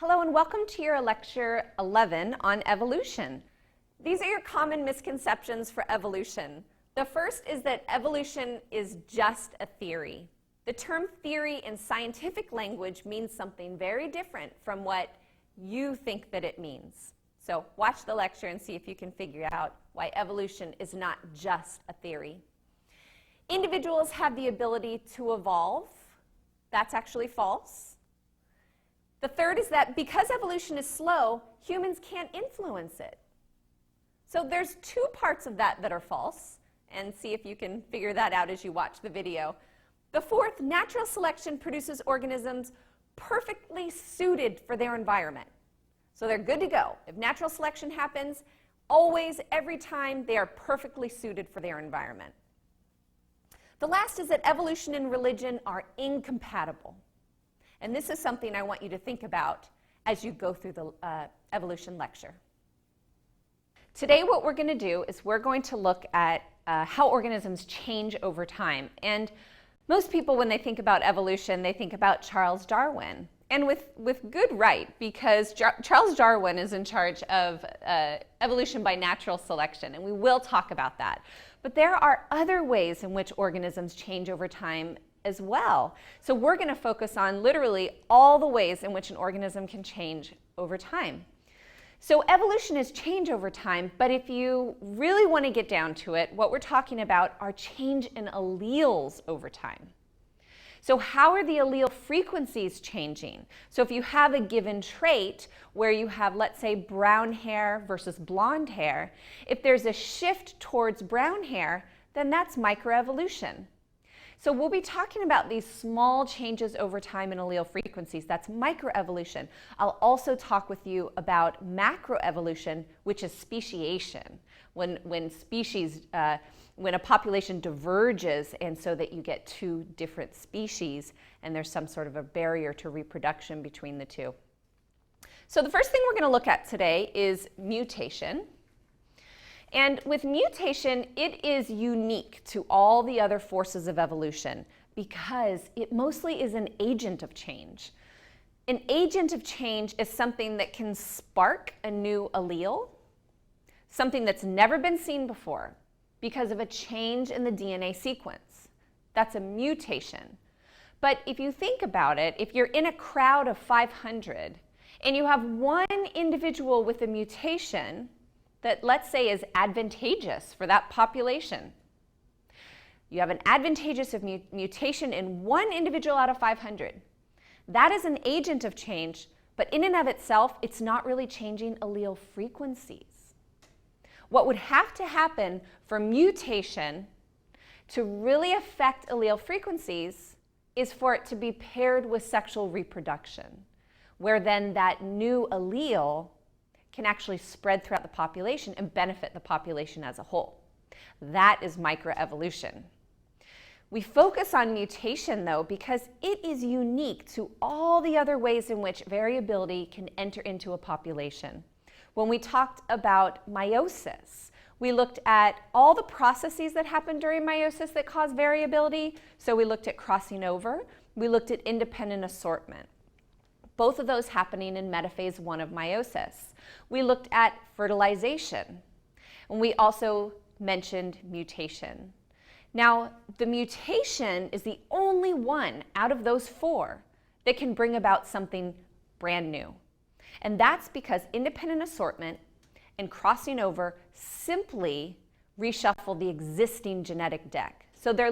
Hello and welcome to your lecture 11 on evolution. These are your common misconceptions for evolution. The first is that evolution is just a theory. The term theory in scientific language means something very different from what you think that it means. So watch the lecture and see if you can figure out why evolution is not just a theory. Individuals have the ability to evolve. That's actually false. The third is that because evolution is slow, humans can't influence it. So there's two parts of that that are false, and see if you can figure that out as you watch the video. The fourth, natural selection produces organisms perfectly suited for their environment. So they're good to go. If natural selection happens, always, every time, they are perfectly suited for their environment. The last is that evolution and religion are incompatible. And this is something I want you to think about as you go through the evolution lecture. Today what we're going to do is we're going to look at how organisms change over time. And most people, when they think about evolution, they think about Charles Darwin. And with good right, because Charles Darwin is in charge of evolution by natural selection, and we will talk about that. But there are other ways in which organisms change over time as well. So we're going to focus on literally all the ways in which an organism can change over time. So evolution is change over time, but if you really want to get down to it, what we're talking about are change in alleles over time. So how are the allele frequencies changing? So if you have a given trait where you have, let's say, brown hair versus blonde hair, if there's a shift towards brown hair, then that's microevolution. So we'll be talking about these small changes over time in allele frequencies. That's microevolution. I'll also talk with you about macroevolution, which is speciation, when a population diverges and so that you get two different species and there's some sort of a barrier to reproduction between the two. So the first thing we're going to look at today is mutation. And with mutation, it is unique to all the other forces of evolution because it mostly is an agent of change. An agent of change is something that can spark a new allele, something that's never been seen before because of a change in the DNA sequence. That's a mutation. But if you think about it, if you're in a crowd of 500 and you have one individual with a mutation that, let's say, is advantageous for that population. You have an advantageous mutation in one individual out of 500. That is an agent of change, but in and of itself, it's not really changing allele frequencies. What would have to happen for mutation to really affect allele frequencies is for it to be paired with sexual reproduction, where then that new allele can actually spread throughout the population and benefit the population as a whole. That is microevolution. We focus on mutation, though, because it is unique to all the other ways in which variability can enter into a population. When we talked about meiosis, we looked at all the processes that happen during meiosis that cause variability. So we looked at crossing over, we looked at independent assortment. Both of those happening in metaphase 1 of meiosis. We looked at fertilization, and we also mentioned mutation. Now, the mutation is the only one out of those four that can bring about something brand new. And that's because independent assortment and crossing over simply reshuffle the existing genetic deck. So they're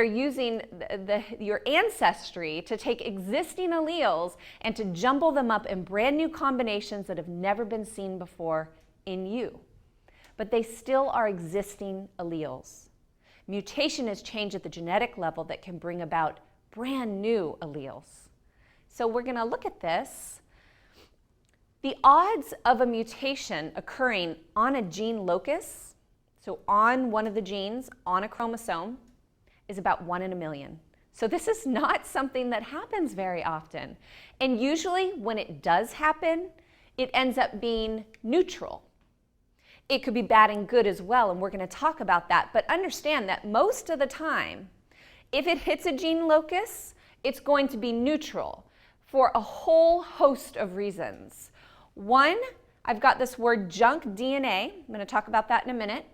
using your ancestry to take existing alleles and to jumble them up in brand new combinations that have never been seen before in you. But they still are existing alleles. Mutation is change at the genetic level that can bring about brand new alleles. So we're going to look at this. The odds of a mutation occurring on a gene locus, so on one of the genes, on a chromosome, is about 1 in a million. So this is not something that happens very often. And usually when it does happen, it ends up being neutral. It could be bad and good as well, and we're going to talk about that. But understand that most of the time, if it hits a gene locus, it's going to be neutral. for a whole host of reasons. One, I've got this word junk DNA. I'm going to talk about that in a minute.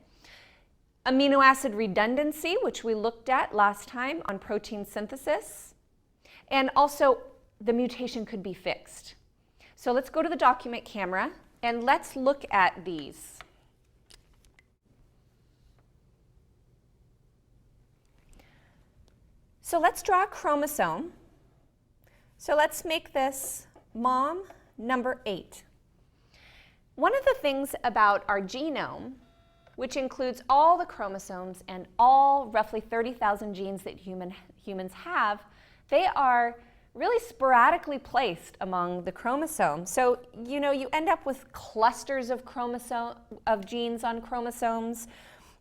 Amino acid redundancy, which we looked at last time on protein synthesis. And also, the mutation could be fixed. So let's go to the document camera and let's look at these. So let's draw a chromosome. So let's make this mom number 8. One of the things about our genome, which includes all the chromosomes and all roughly 30,000 genes that humans have, they are really sporadically placed among the chromosomes. So, you end up with clusters of genes on chromosomes.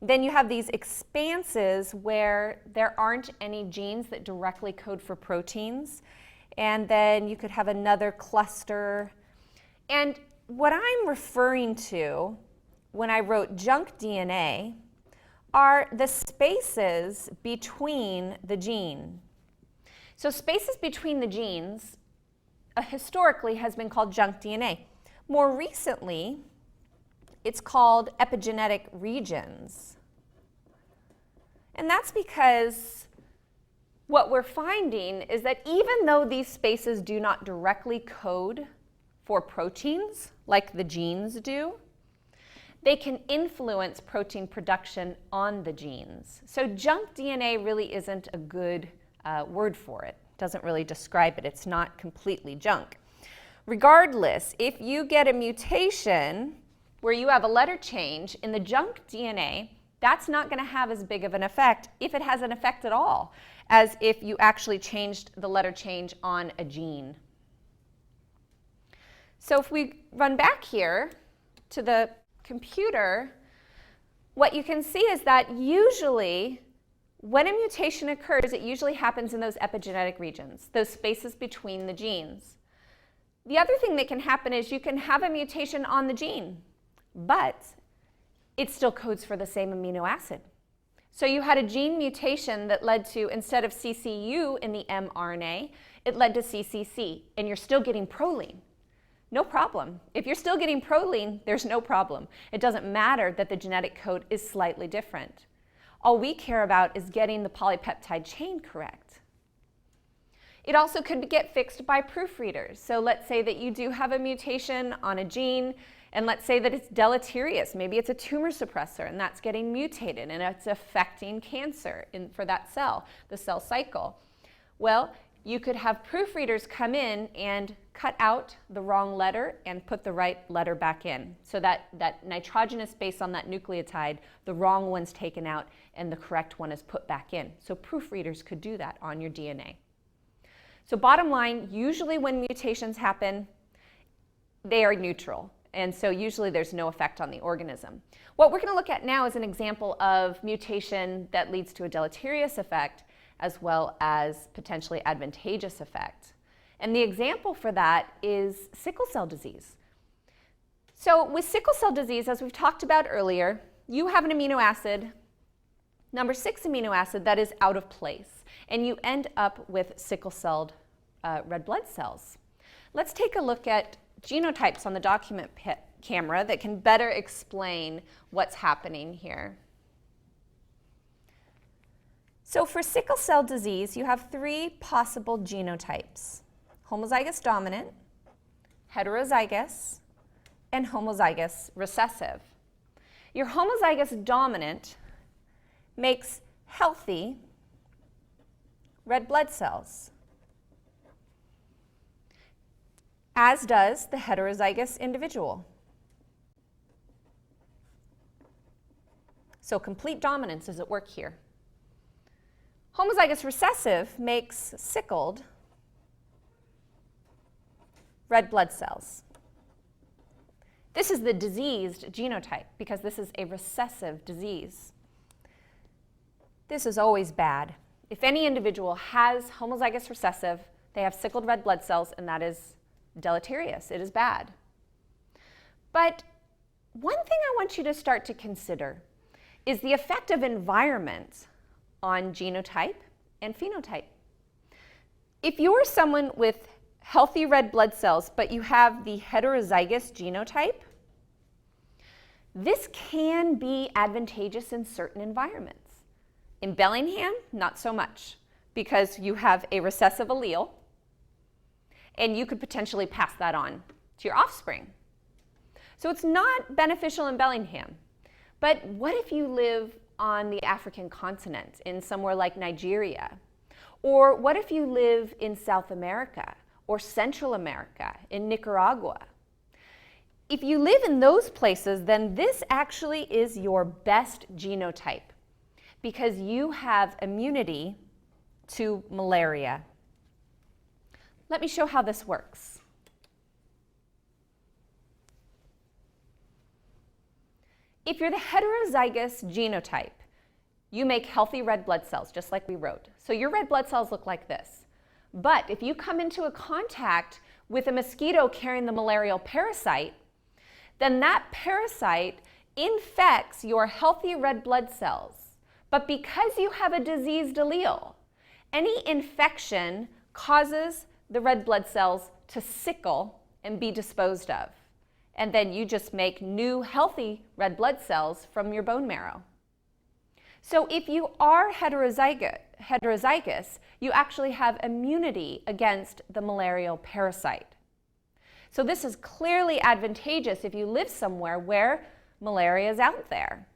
Then you have these expanses where there aren't any genes that directly code for proteins. And then you could have another cluster. And what I'm referring to when I wrote junk DNA are the spaces between the gene. So spaces between the genes historically has been called junk DNA. More recently, it's called epigenetic regions. And that's because what we're finding is that even though these spaces do not directly code for proteins like the genes do, they can influence protein production on the genes. So junk DNA really isn't a good word for it. It doesn't really describe it. It's not completely junk. Regardless, if you get a mutation where you have a letter change in the junk DNA, that's not going to have as big of an effect, if it has an effect at all, as if you actually changed the letter change on a gene. So if we run back here to the computer, what you can see is that usually when a mutation occurs, it usually happens in those epigenetic regions, those spaces between the genes. The other thing that can happen is you can have a mutation on the gene, but it still codes for the same amino acid. So you had a gene mutation that led to, instead of CCU in the mRNA, it led to CCC, and you're still getting proline. No problem. If you're still getting proline, there's no problem. It doesn't matter that the genetic code is slightly different. All we care about is getting the polypeptide chain correct. It also could get fixed by proofreaders. So let's say that you do have a mutation on a gene, and let's say that it's deleterious. Maybe it's a tumor suppressor, and that's getting mutated, and it's affecting cancer for that cell, the cell cycle. Well, you could have proofreaders come in and cut out the wrong letter and put the right letter back in. So that nitrogenous base on that nucleotide, the wrong one's taken out and the correct one is put back in. So proofreaders could do that on your DNA. So bottom line, usually when mutations happen, they are neutral. And so usually there's no effect on the organism. What we're going to look at now is an example of mutation that leads to a deleterious effect as well as potentially advantageous effect. And the example for that is sickle cell disease. So with sickle cell disease, as we've talked about earlier, you have an amino acid, number 6 amino acid, that is out of place, and you end up with sickle-celled red blood cells. Let's take a look at genotypes on the document camera that can better explain what's happening here. So for sickle cell disease, you have 3 possible genotypes: homozygous dominant, heterozygous, and homozygous recessive. Your homozygous dominant makes healthy red blood cells, as does the heterozygous individual. So complete dominance is at work here. Homozygous recessive makes sickled red blood cells. This is the diseased genotype because this is a recessive disease. This is always bad. If any individual has homozygous recessive, they have sickled red blood cells, and that is deleterious. It is bad. But one thing I want you to start to consider is the effect of environment on genotype and phenotype. If you're someone with healthy red blood cells, but you have the heterozygous genotype, this can be advantageous in certain environments. In Bellingham, not so much, because you have a recessive allele, and you could potentially pass that on to your offspring. So it's not beneficial in Bellingham. But what if you live on the African continent, in somewhere like Nigeria? Or what if you live in South America or Central America, in Nicaragua? If you live in those places, then this actually is your best genotype because you have immunity to malaria. Let me show how this works. If you're the heterozygous genotype, you make healthy red blood cells, just like we wrote. So your red blood cells look like this. But if you come into a contact with a mosquito carrying the malarial parasite, then that parasite infects your healthy red blood cells. But because you have a diseased allele, any infection causes the red blood cells to sickle and be disposed of. And then you just make new healthy red blood cells from your bone marrow. So if you are heterozygous, you actually have immunity against the malarial parasite. So this is clearly advantageous if you live somewhere where malaria is out there.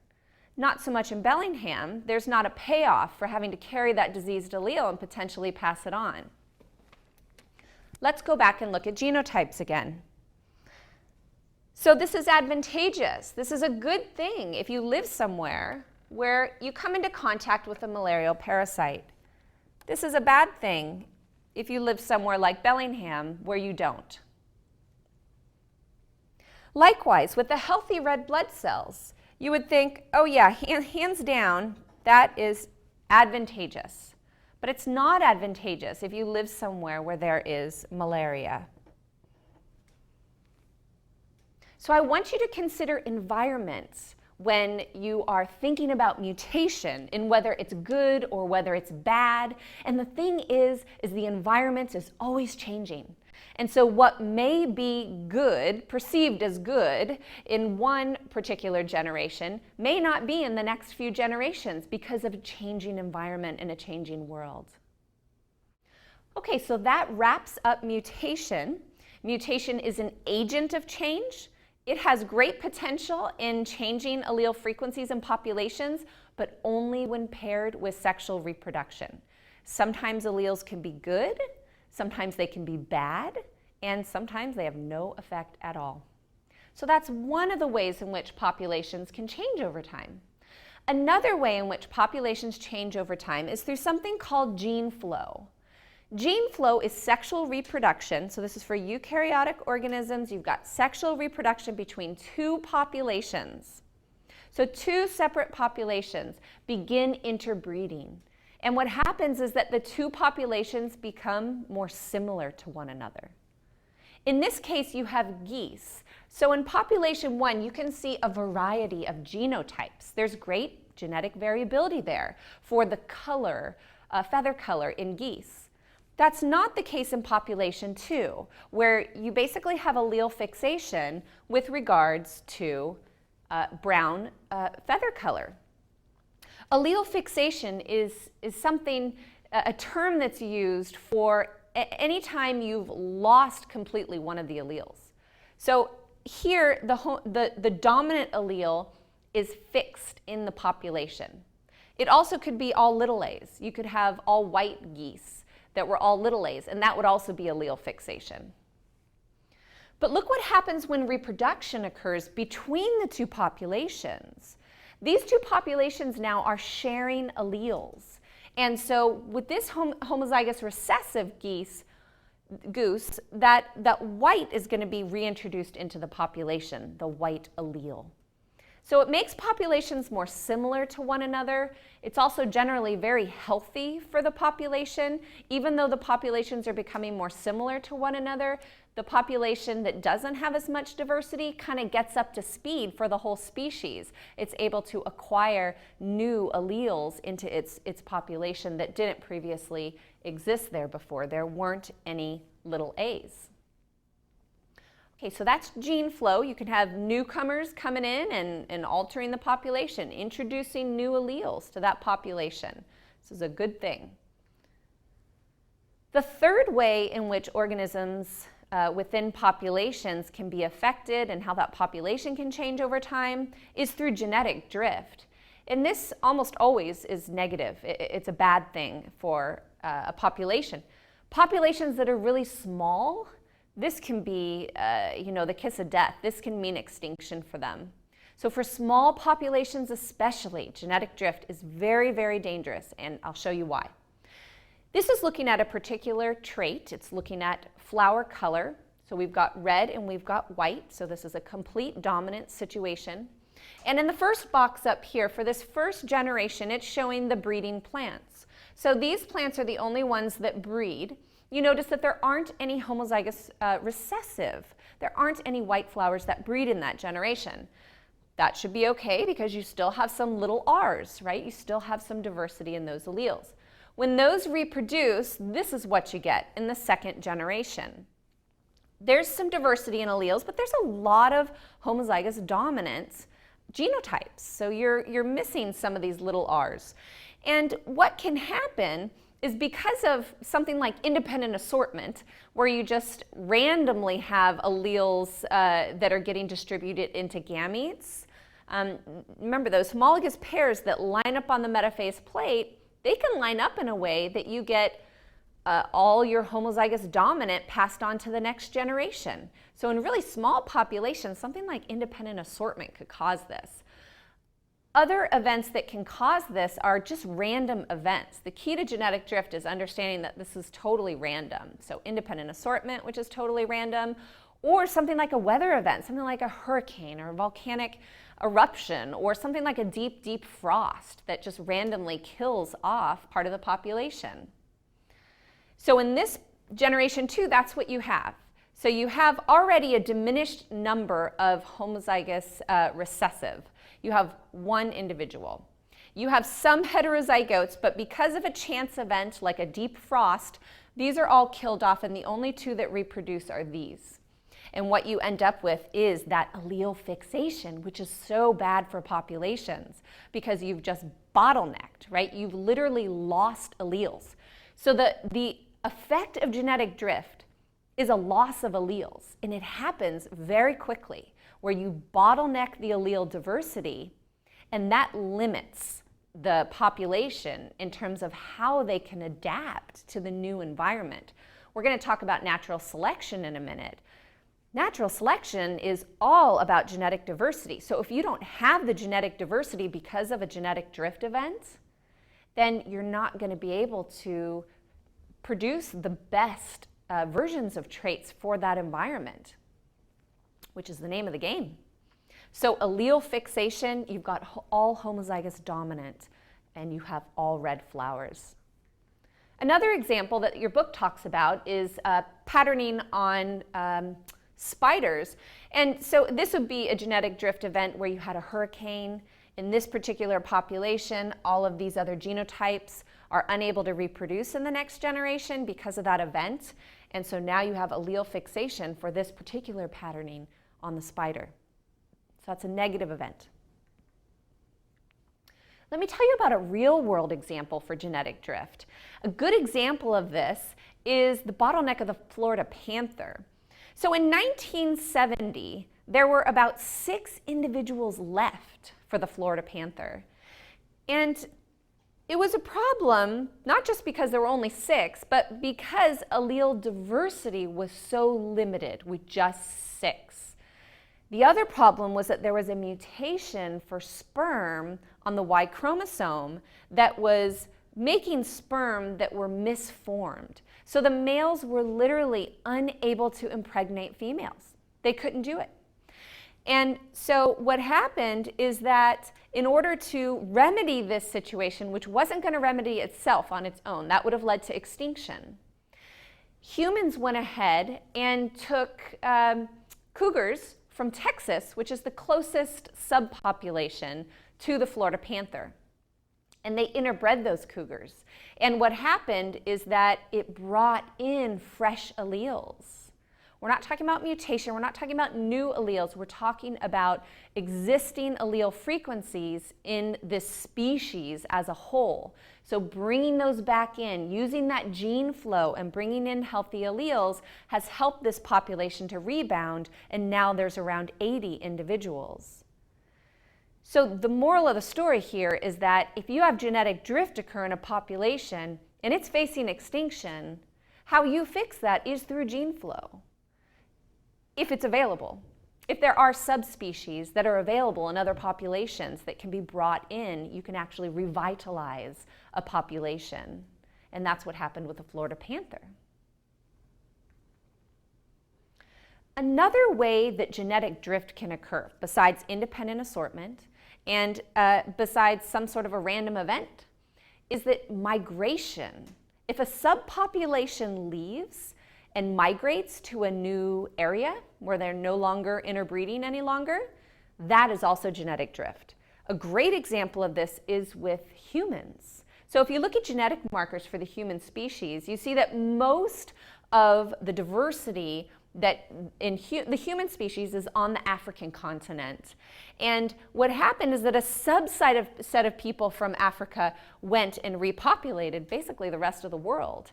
Not so much in Bellingham. There's not a payoff for having to carry that diseased allele and potentially pass it on. Let's go back and look at genotypes again. So this is advantageous. This is a good thing if you live somewhere where you come into contact with a malarial parasite. This is a bad thing if you live somewhere like Bellingham where you don't. Likewise, with the healthy red blood cells, you would think, oh yeah, hands down, that is advantageous. But it's not advantageous if you live somewhere where there is malaria. So I want you to consider environments when you are thinking about mutation and whether it's good or whether it's bad. And the thing is the environment is always changing. And so what may be good, perceived as good, in one particular generation may not be in the next few generations because of a changing environment and a changing world. Okay, so that wraps up mutation. Mutation is an agent of change. It has great potential in changing allele frequencies in populations, but only when paired with sexual reproduction. Sometimes alleles can be good, sometimes they can be bad, and sometimes they have no effect at all. So that's one of the ways in which populations can change over time. Another way in which populations change over time is through something called gene flow. Gene flow is sexual reproduction. So this is for eukaryotic organisms. You've got sexual reproduction between two populations. So two separate populations begin interbreeding. And what happens is that the two populations become more similar to one another. In this case, you have geese. So in population 1, you can see a variety of genotypes. There's great genetic variability there for the color, feather color in geese. That's not the case in population 2, where you basically have allele fixation with regards to brown feather color. Allele fixation is something, a term that's used for any time you've lost completely one of the alleles. So here, the dominant allele is fixed in the population. It also could be all little a's. You could have all white geese that were all little a's, and that would also be allele fixation. But look what happens when reproduction occurs between the two populations. These two populations now are sharing alleles. And so with this homozygous recessive goose, that white is going to be reintroduced into the population, the white allele. So it makes populations more similar to one another. It's also generally very healthy for the population. Even though the populations are becoming more similar to one another, the population that doesn't have as much diversity kind of gets up to speed for the whole species. It's able to acquire new alleles into its population that didn't previously exist there before. There weren't any little a's. Okay, so that's gene flow. You can have newcomers coming in and altering the population, introducing new alleles to that population. This is a good thing. The third way in which organisms within populations can be affected and how that population can change over time is through genetic drift. And this almost always is negative. It's a bad thing for a population. Populations that are really small, this can be, the kiss of death. This can mean extinction for them. So for small populations especially, genetic drift is very, very dangerous, and I'll show you why. This is looking at a particular trait. It's looking at flower color. So we've got red and we've got white. So this is a complete dominant situation. And in the first box up here, for this first generation, it's showing the breeding plants. So these plants are the only ones that breed. You notice that there aren't any homozygous recessive. There aren't any white flowers that breed in that generation. That should be okay because you still have some little R's, right? You still have some diversity in those alleles. When those reproduce, this is what you get in the second generation. There's some diversity in alleles, but there's a lot of homozygous dominant genotypes. So you're missing some of these little R's. And what can happen is because of something like independent assortment, where you just randomly have alleles that are getting distributed into gametes. Remember, those homologous pairs that line up on the metaphase plate, they can line up in a way that you get all your homozygous dominant passed on to the next generation. So in really small populations, something like independent assortment could cause this. Other events that can cause this are just random events. The key to genetic drift is understanding that this is totally random. So independent assortment, which is totally random, or something like a weather event, something like a hurricane or a volcanic eruption, or something like a deep, deep frost that just randomly kills off part of the population. So in this generation 2, that's what you have. So you have already a diminished number of homozygous recessive. You have one individual. You have some heterozygotes, but because of a chance event like a deep frost, these are all killed off, and the only 2 that reproduce are these. And what you end up with is that allele fixation, which is so bad for populations because you've just bottlenecked, right? You've literally lost alleles. So the effect of genetic drift is a loss of alleles, and it happens very quickly, where you bottleneck the allele diversity, and that limits the population in terms of how they can adapt to the new environment. We're going to talk about natural selection in a minute. Natural selection is all about genetic diversity. So if you don't have the genetic diversity because of a genetic drift event, then you're not going to be able to produce the best versions of traits for that environment, which is the name of the game. So allele fixation, you've got all homozygous dominant, and you have all red flowers. Another example that your book talks about is patterning on spiders. And so this would be a genetic drift event where you had a hurricane. In this particular population, all of these other genotypes are unable to reproduce in the next generation because of that event. And so now you have allele fixation for this particular patterning on the spider. So that's a negative event. Let me tell you about a real-world example for genetic drift. A good example of this is the bottleneck of the Florida panther. So in 1970, there were about 6 individuals left for the Florida panther. And it was a problem, not just because there were only 6, but because allele diversity was so limited with just 6. The other problem was that there was a mutation for sperm on the Y chromosome that was making sperm that were misformed. So the males were literally unable to impregnate females. They couldn't do it. And so what happened is that in order to remedy this situation, which wasn't going to remedy itself on its own, that would have led to extinction, humans went ahead and took cougars from Texas, which is the closest subpopulation to the Florida panther. and they interbred those cougars. And what happened is that it brought in fresh alleles. We're not talking about mutation, we're not talking about new alleles, we're talking about existing allele frequencies in this species as a whole. So bringing those back in, using that gene flow and bringing in healthy alleles has helped this population to rebound, and now there's around 80 individuals. So the moral of the story here is that if you have genetic drift occur in a population and it's facing extinction, how you fix that is through gene flow. If it's available. If there are subspecies that are available in other populations that can be brought in, you can actually revitalize a population. And that's what happened with the Florida panther. Another way that genetic drift can occur, besides independent assortment and besides some sort of a random event, is that migration. If a subpopulation leaves and migrates to a new area where they're no longer interbreeding any longer, that is also genetic drift. A great example of this is with humans. So if you look at genetic markers for the human species, you see that most of the diversity that in the human species is on the African continent. And what happened is that a set of people from Africa went and repopulated basically the rest of the world.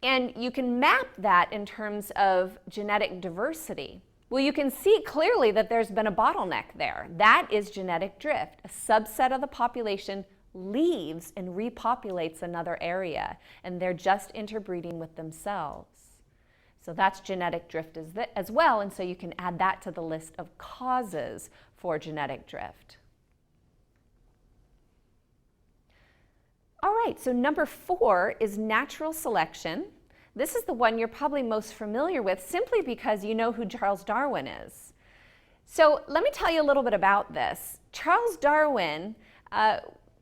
And you can map that in terms of genetic diversity. Well, you can see clearly that there's been a bottleneck there. That is genetic drift. A subset of the population leaves and repopulates another area, and they're just interbreeding with themselves. So that's genetic drift as well, and so you can add that to the list of causes for genetic drift. All right, so number 4 is natural selection. This is the one you're probably most familiar with simply because you know who Charles Darwin is. So let me tell you a little bit about this. Charles Darwin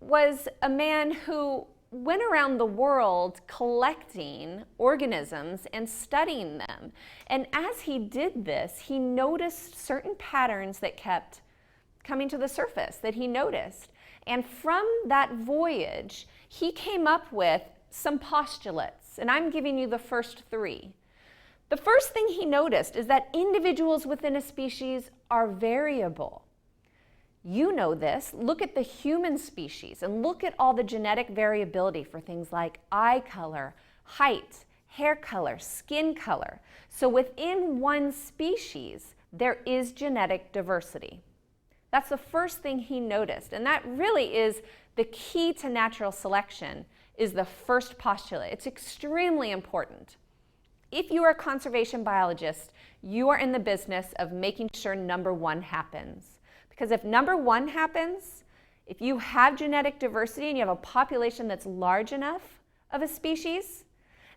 was a man who went around the world collecting organisms and studying them. And as he did this, he noticed certain patterns that kept coming to the surface that he noticed. And from that voyage, he came up with some postulates, and I'm giving you the first 3. The first thing he noticed is that individuals within a species are variable. You know this. Look at the human species and look at all the genetic variability for things like eye color, height, hair color, skin color. So within one species, there is genetic diversity. That's the first thing he noticed, and that really is the key to natural selection, is the first postulate. It's extremely important. If you are a conservation biologist, you are in the business of making sure number 1 happens. Because if number 1 happens, if you have genetic diversity and you have a population that's large enough of a species,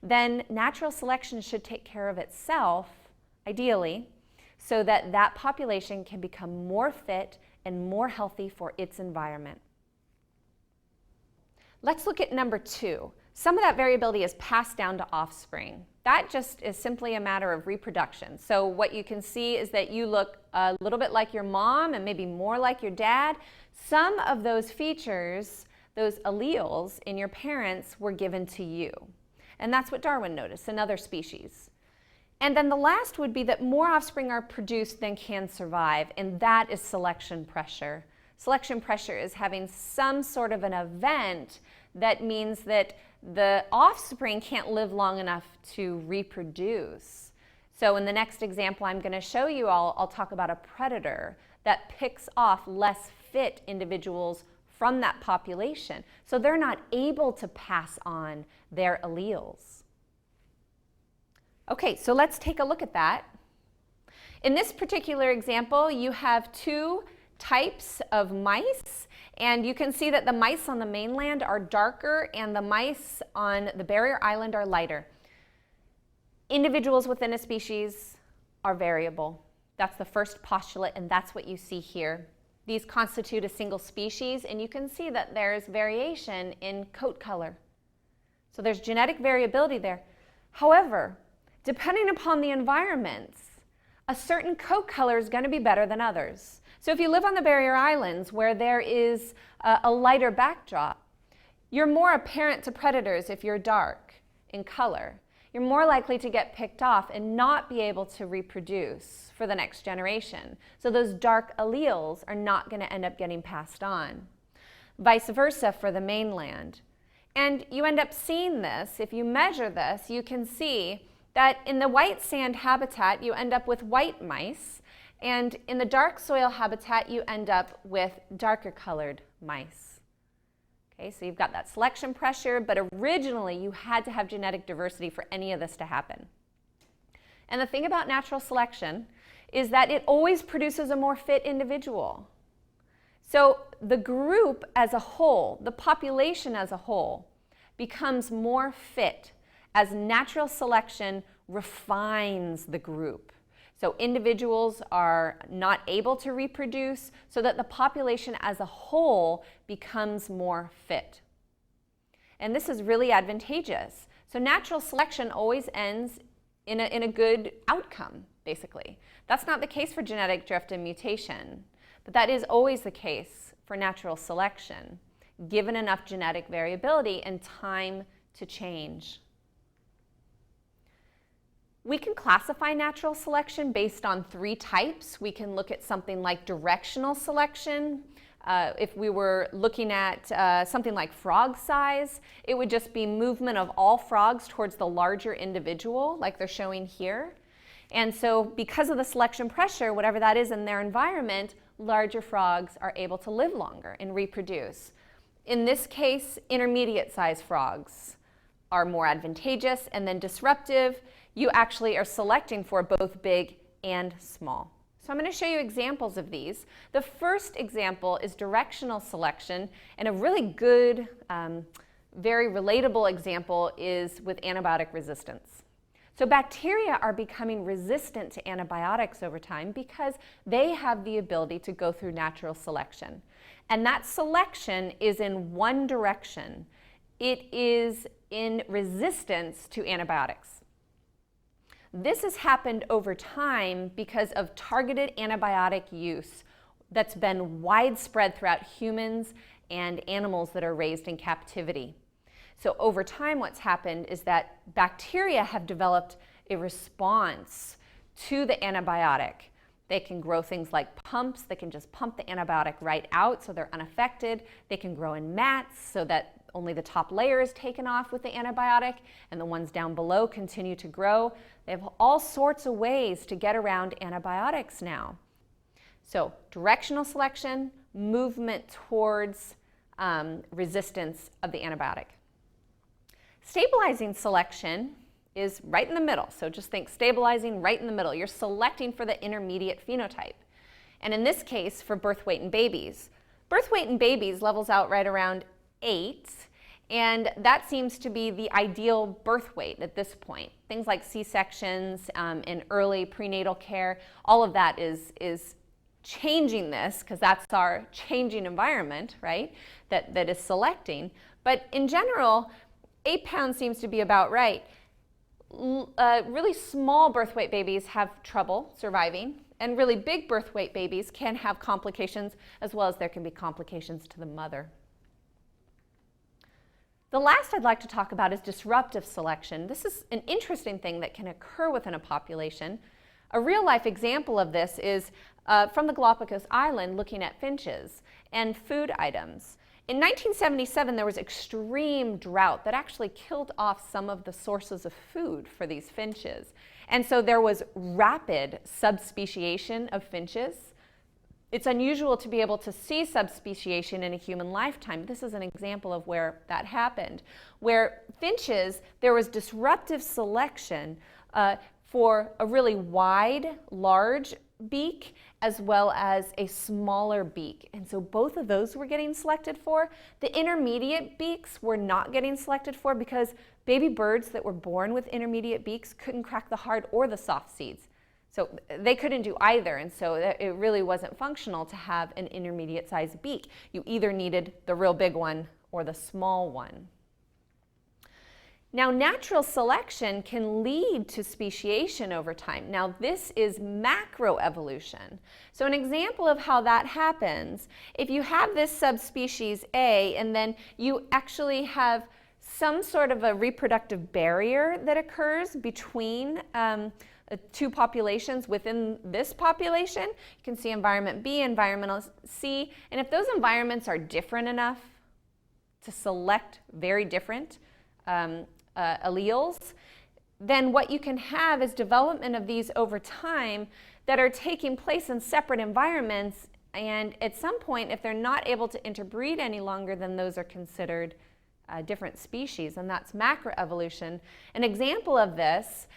then natural selection should take care of itself, ideally, so that that population can become more fit and more healthy for its environment. Let's look at number 2. Some of that variability is passed down to offspring. That just is simply a matter of reproduction. So what you can see is that you look a little bit like your mom and maybe more like your dad. Some of those features, those alleles in your parents, were given to you. And that's what Darwin noticed in other species. And then the last would be that more offspring are produced than can survive, and that is selection pressure. Selection pressure is having some sort of an event that means that the offspring can't live long enough to reproduce. So in the next example I'm going to show you, I'll talk about a predator that picks off less fit individuals from that population. So they're not able to pass on their alleles. Okay, so let's take a look at that. In this particular example, you have 2 types of mice, and you can see that the mice on the mainland are darker and the mice on the barrier island are lighter. Individuals within a species are variable. That's the first postulate, and that's what you see here. These constitute a single species, and you can see that there's variation in coat color. So there's genetic variability there. However, depending upon the environments, a certain coat color is going to be better than others. So if you live on the barrier islands where there is a lighter backdrop, You're more apparent to predators if you're dark in color. You're more likely to get picked off and not be able to reproduce for the next generation. So those dark alleles are not going to end up getting passed on. Vice versa for the mainland. And you end up seeing this, if you measure this, you can see that in the white sand habitat, you end up with white mice, and in the dark soil habitat, you end up with darker colored mice. Okay, so you've got that selection pressure, but originally you had to have genetic diversity for any of this to happen. And the thing about natural selection is that it always produces a more fit individual. So the group as a whole, the population as a whole, becomes more fit as natural selection refines the group. So individuals are not able to reproduce so that the population as a whole becomes more fit. And this is really advantageous. So natural selection always ends in a good outcome, basically. That's not the case for genetic drift and mutation, but that is always the case for natural selection, given enough genetic variability and time to change. We can classify natural selection based on 3 types. We can look at something like directional selection. If we were looking at something like frog size, it would just be movement of all frogs towards the larger individual, like they're showing here. And so because of the selection pressure, whatever that is in their environment, larger frogs are able to live longer and reproduce. In this case, intermediate size frogs are more advantageous, and then disruptive, you actually are selecting for both big and small. So I'm going to show you examples of these. The first example is directional selection, and a really good, very relatable example is with antibiotic resistance. So bacteria are becoming resistant to antibiotics over time because they have the ability to go through natural selection. And that selection is in one direction. It is in resistance to antibiotics. This has happened over time because of targeted antibiotic use that's been widespread throughout humans and animals that are raised in captivity. So over time, what's happened is that bacteria have developed a response to the antibiotic. They can grow things like pumps. They can just pump the antibiotic right out so they're unaffected. They can grow in mats so that only the top layer is taken off with the antibiotic and the ones down below continue to grow. They have all sorts of ways to get around antibiotics now. So directional selection, movement towards resistance of the antibiotic. Stabilizing selection is right in the middle. So just think stabilizing right in the middle. You're selecting for the intermediate phenotype. And in this case, for birth weight in babies. Birth weight in babies levels out right around 8, and that seems to be the ideal birth weight at this point. Things like C-sections and early prenatal care, all of that is changing this because that's our changing environment, right, that is selecting. But in general, 8 pounds seems to be about right. Really small birth weight babies have trouble surviving, and really big birth weight babies can have complications, as well as there can be complications to the mother. The last I'd like to talk about is disruptive selection. This is an interesting thing that can occur within a population. A real-life example of this is from the Galapagos Island, looking at finches and food items. In 1977, there was extreme drought that actually killed off some of the sources of food for these finches. And so there was rapid subspeciation of finches. It's unusual to be able to see subspeciation in a human lifetime. This is an example of where that happened, where finches, there was disruptive selection for a really wide, large beak as well as a smaller beak. And so both of those were getting selected for. The intermediate beaks were not getting selected for because baby birds that were born with intermediate beaks couldn't crack the hard or the soft seeds. So they couldn't do either, and so it really wasn't functional to have an intermediate sized beak. You either needed the real big one or the small one. Now, natural selection can lead to speciation over time. Now, this is macroevolution. So an example of how that happens, if you have this subspecies A and then you actually have some sort of a reproductive barrier that occurs between two populations within this population, you can see environment B, environmental C, and if those environments are different enough to select very different alleles, then what you can have is development of these over time that are taking place in separate environments, and at some point, if they're not able to interbreed any longer, then those are considered different species, and that's macroevolution. An example of this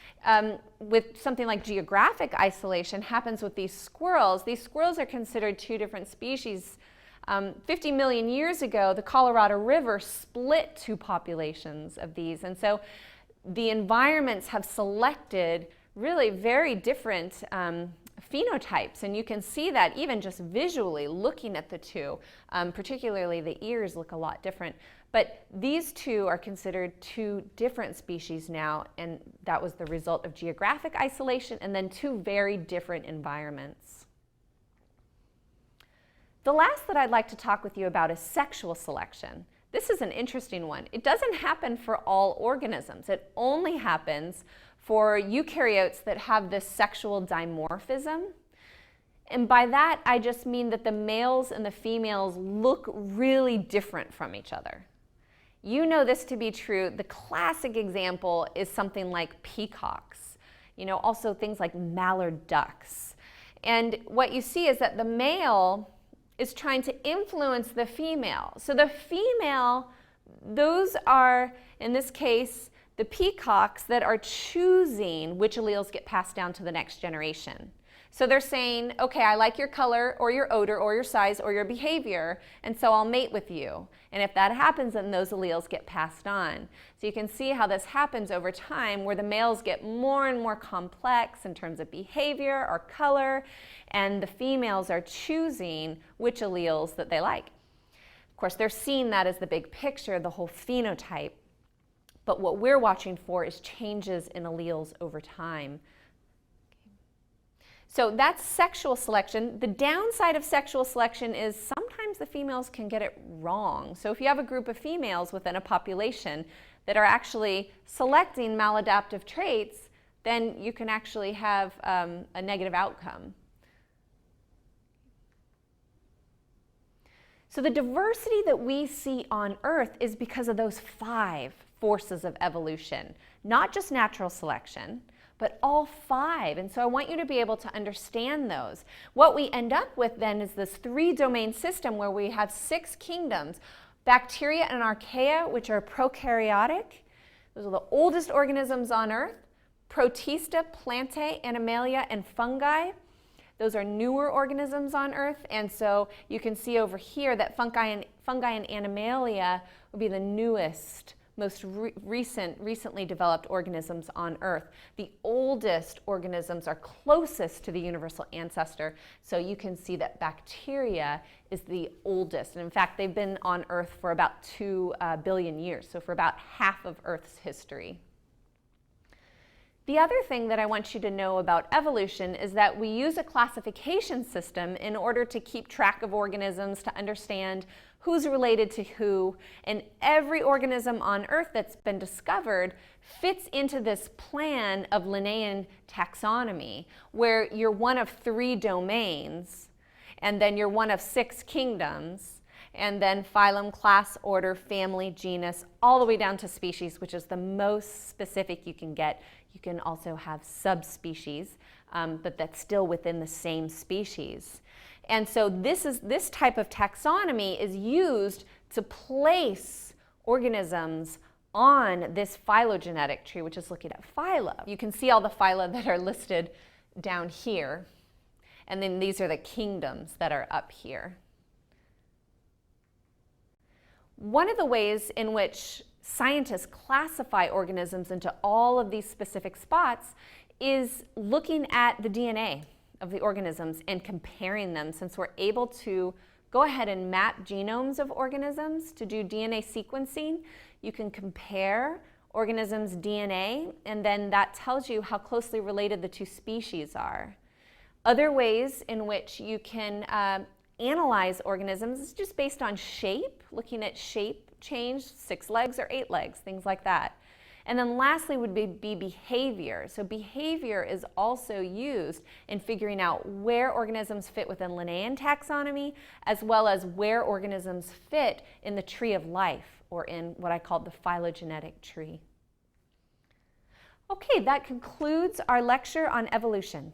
with something like geographic isolation happens with these squirrels. These squirrels are considered two different species. 50 million years ago, the Colorado River split two populations of these, and so the environments have selected really very different phenotypes, and you can see that even just visually looking at the two. Particularly the ears look a lot different, but these two are considered two different species now, and that was the result of geographic isolation and then two very different environments. The last that I'd like to talk with you about is sexual selection. This is an interesting one. It doesn't happen for all organisms. It only happens for eukaryotes that have this sexual dimorphism. And by that, I just mean that the males and the females look really different from each other. You know this to be true. The classic example is something like peacocks, also things like mallard ducks. And what you see is that the male is trying to influence the female. So the female, those are, in this case, the peacocks that are choosing which alleles get passed down to the next generation. So they're saying, okay, I like your color or your odor or your size or your behavior, and so I'll mate with you. And if that happens, then those alleles get passed on. So you can see how this happens over time, where the males get more and more complex in terms of behavior or color, and the females are choosing which alleles that they like. Of course, they're seeing that as the big picture, the whole phenotype. But what we're watching for is changes in alleles over time. So that's sexual selection. The downside of sexual selection is sometimes the females can get it wrong. So if you have a group of females within a population that are actually selecting maladaptive traits, then you can actually have a negative outcome. So the diversity that we see on Earth is because of those 5 forces of evolution, not just natural selection, but all 5. And so I want you to be able to understand those. What we end up with then is this 3-domain system where we have 6 kingdoms: bacteria and archaea, which are prokaryotic. Those are the oldest organisms on Earth. Protista, plantae, animalia, and fungi. Those are newer organisms on Earth, and so you can see over here that fungi and animalia would be the newest, most recently developed organisms on Earth. The oldest organisms are closest to the universal ancestor, so you can see that bacteria is the oldest. And in fact, they've been on Earth for about 2 billion years, so for about half of Earth's history. The other thing that I want you to know about evolution is that we use a classification system in order to keep track of organisms, to understand who's related to who, and every organism on Earth that's been discovered fits into this plan of Linnaean taxonomy, where you're one of 3 domains, and then you're one of 6 kingdoms, and then phylum, class, order, family, genus, all the way down to species, which is the most specific you can get. You can also have subspecies, but that's still within the same species. And so this type of taxonomy is used to place organisms on this phylogenetic tree, which is looking at phyla. You can see all the phyla that are listed down here, and then these are the kingdoms that are up here. One of the ways in which scientists classify organisms into all of these specific spots is looking at the DNA of the organisms and comparing them. Since we're able to go ahead and map genomes of organisms to do DNA sequencing, you can compare organism's DNA, and then that tells you how closely related the two species are. Other ways in which you can analyze organisms is just based on shape, looking at shape change, 6 legs or 8 legs, things like that. And then lastly would be behavior. So behavior is also used in figuring out where organisms fit within Linnaean taxonomy, as well as where organisms fit in the tree of life, or in what I call the phylogenetic tree. Okay, that concludes our lecture on evolution.